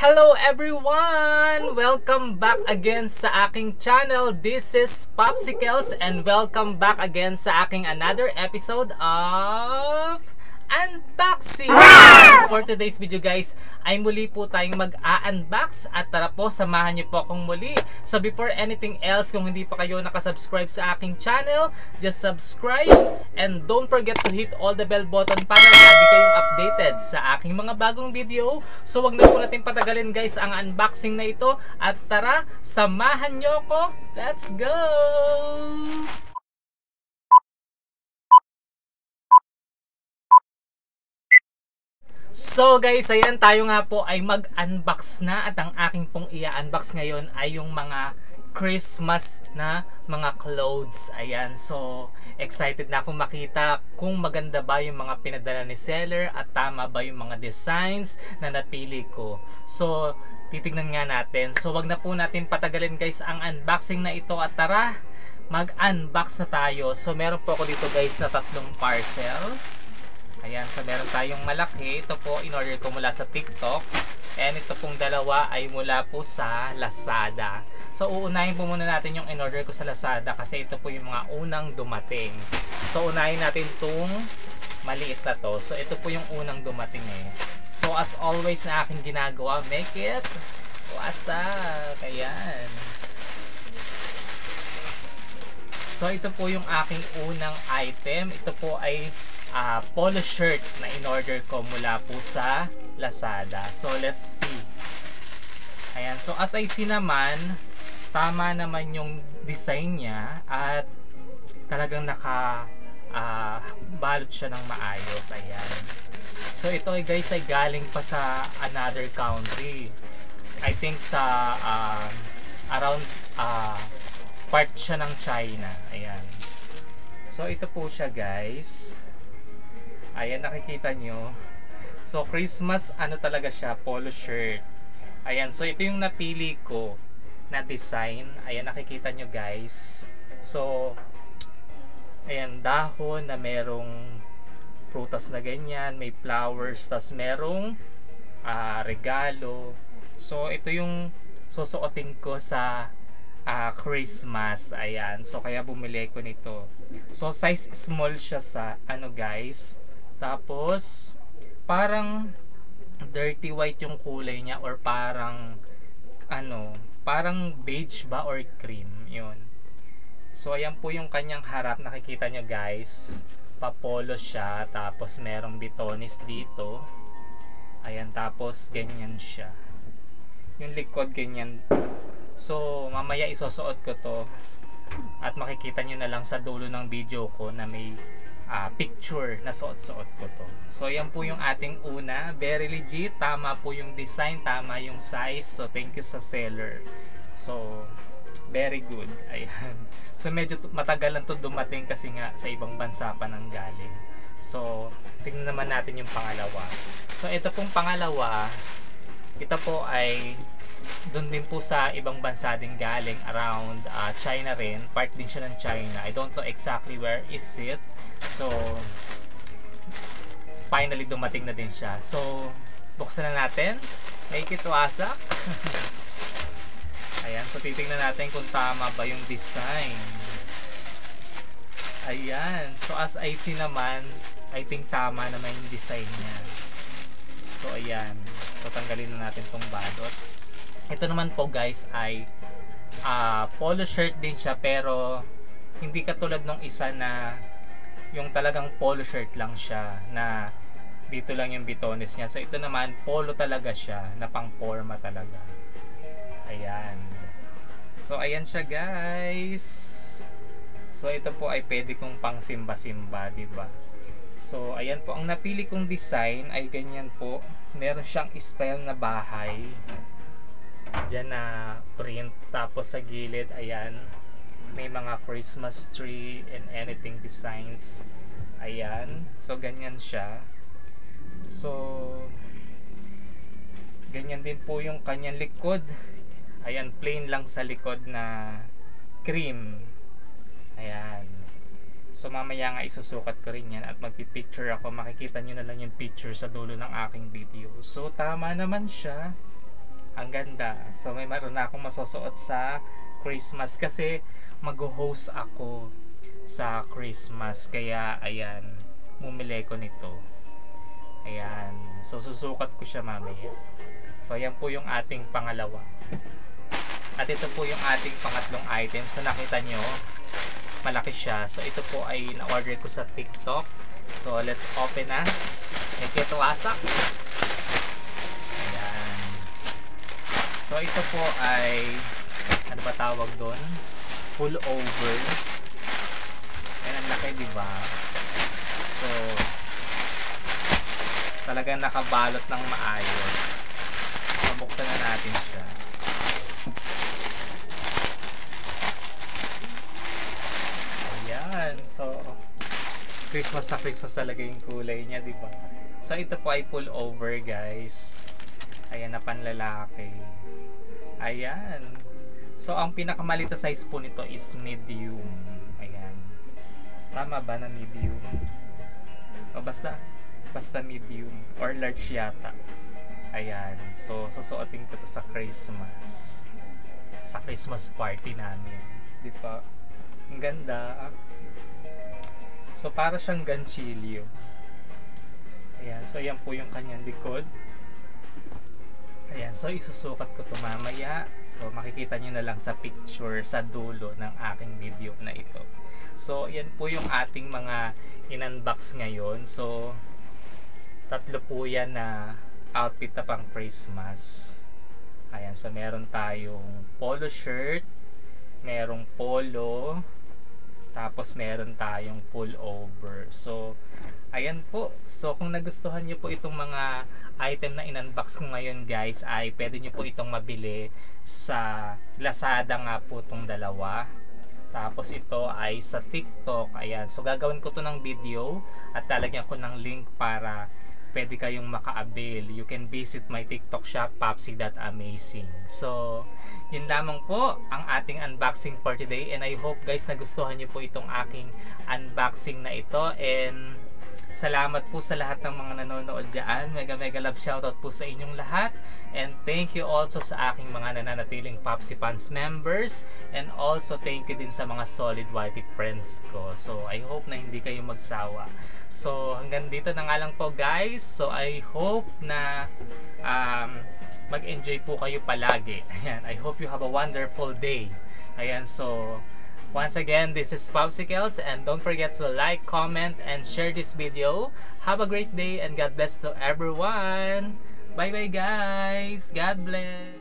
Hello everyone! Welcome back again sa aking channel. This is Popsicles and welcome back again sa aking another episode of unboxing! For today's video guys, ay muli po tayong mag-a-unbox at tara po, samahan niyo po akong muli. So before anything else, kung hindi pa kayo nakasubscribe sa aking channel, just subscribe and don't forget to hit all the bell button para lagi kayong updated sa aking mga bagong video. So wag na po natin patagalin guys ang unboxing na ito at tara, samahan niyo ako. Let's go! So guys, ayan, tayo nga po ay mag-unbox na at ang aking pong i-unbox ngayon ay yung mga Christmas na mga clothes. Ayan, so excited na akong makita kung maganda ba yung mga pinadala ni seller at tama ba yung mga designs na napili ko. So titignan nga natin. So wag na po natin patagalin guys ang unboxing na ito at tara, mag-unbox na tayo. So meron po ako dito guys na tatlong parcel. Ayan, so meron tayong malaki. Ito po, in-order ko mula sa TikTok. And ito pong dalawa ay mula po sa Lazada. So uunahin po muna natin yung in-order ko sa Lazada kasi ito po yung mga unang dumating. So unahin natin itong maliit na to. So ito po yung unang dumating eh. So as always na aking ginagawa, make it wasak. Ayan. So ito po yung aking unang item. Ito po ay polo shirt na in-order ko mula po sa Lazada. So let's see. Ayan, so as I see naman, tama naman yung design niya at talagang balot siya ng maayos. Ayan. So ito guys ay galing pa sa another country. I think sa around part siya ng China. Ayan. So ito po siya guys. Ayan, nakikita nyo. So Christmas ano talaga siya, polo shirt. Ayan, so ito yung napili ko na design. Ayan, nakikita nyo guys. So ayan, dahon na merong prutas na ganyan, may flowers, tas merong regalo. So ito yung susuotin ko sa Christmas. Ayan, so kaya bumili ko nito. So size small siya sa ano guys. Tapos parang dirty white yung kulay niya or parang parang beige ba or cream, yun. So ayan po yung kanyang harap, nakikita nyo guys. Papolo siya, tapos merong bitonis dito. Ayan, tapos ganyan siya. Yung likod ganyan. So mamaya isusuot ko to at makikita nyo na lang sa dulo ng video ko na may picture na suot-suot ko to. So yan po yung ating una, very legit, tama po yung design, tama yung size. So thank you sa seller. So very good. Ayan. So medyo matagal lang to dumating kasi nga sa ibang bansa pa nang galing. So tingnan naman natin yung pangalawa. So ito pong pangalawa, ito po ay doon din po sa ibang bansa din galing, around China rin, part din siya ng China. I don't know exactly where is it. So finally dumating na din siya. So buksan na natin, make it wasak. Ayan, so titingnan natin kung tama ba yung design. Ayan, so as I see naman, I think tama naman yung design niya. So ayan, so tanggalin na natin tong balot. Ito naman po guys ay polo shirt din siya, pero hindi katulad nung isa na yung talagang polo shirt lang siya na dito lang yung bitones niya. So ito naman polo talaga siya na pang forma talaga. Ayan. So ayan siya guys. So ito po ay pwede kong pang simba-simba, diba? So ayan po, ang napili kong design ay ganyan po. Meron siyang style na bahay. Diyan na print, tapos sa gilid ayan may mga Christmas tree and anything designs. Ayan, so ganyan siya. So ganyan din po yung kanyang likod. Ayan, plain lang sa likod na cream. Ayan. So mamaya nga isusukat ko rin yan at magpipicture ako. Makikita nyo na lang yung picture sa dulo ng aking video. So tama naman siya. Ang ganda. So may meron na akong masusuot sa Christmas kasi mag-host ako sa Christmas. Kaya ayan, bumili ko nito. Ayan. So susukat ko siya mamaya. So ayan po yung ating pangalawa. At ito po yung ating pangatlong item. So nakita nyo, malaki siya. So ito po ay na-order ko sa TikTok. So let's open na. Medyo wasak. Ayan. So ito po ay, ano ba tawag doon? Pull over. Ayan, ang laki, diba? So talagang nakabalot ng maayos. Mabuksan na natin siya. Ayan. So Christmas na Christmas talaga yung kulay niya, diba? So ito po ay pull over, guys. Ayan, na panlalaki. Ayan. So ang pinakamalita size po nito is medium. Ayan. Tama ba na medium? O basta medium or large yata. Ayan. So susuotin ko to sa Christmas. Sa Christmas party namin. Di ba? Ang ganda. So para siyang ganchilyo. Ayan. So yan po yung kanyang likod. Ayan. So isusukat ko to mamaya. So makikita nyo na lang sa picture sa dulo ng aking video na ito. So yan po yung ating mga in-unbox ngayon. So tatlo po yan na outfit na pang Christmas. Ayan. So meron tayong polo shirt. Merong polo. Tapos meron tayong pullover. So ayan po. So kung nagustuhan nyo po itong mga item na in-unbox ko ngayon, guys, ay pwede nyo po itong mabili sa Lazada nga po itong dalawa. Tapos ito ay sa TikTok. Ayan. So gagawin ko to ng video at lalagyan ko ng link para pwede kayong maka-avail. You can visit my TikTok shop, Popsy.amazing. So yun lamang po ang ating unboxing for today, and I hope, guys, nagustuhan niyo po itong aking unboxing na ito. And salamat po sa lahat ng mga nanonood dyan. Mega love shoutout po sa inyong lahat. And thank you also sa aking mga nananatiling Popsy Fans members. And also thank you din sa mga solid whitey friends ko. So I hope na hindi kayo magsawa. So hanggang dito na nga lang po, guys. So I hope na mag-enjoy po kayo palagi. Ayan, I hope you have a wonderful day. Ayan, so once again, this is Popsicles, and don't forget to like, comment, and share this video. Have a great day, and God bless to everyone. Bye bye, guys. God bless.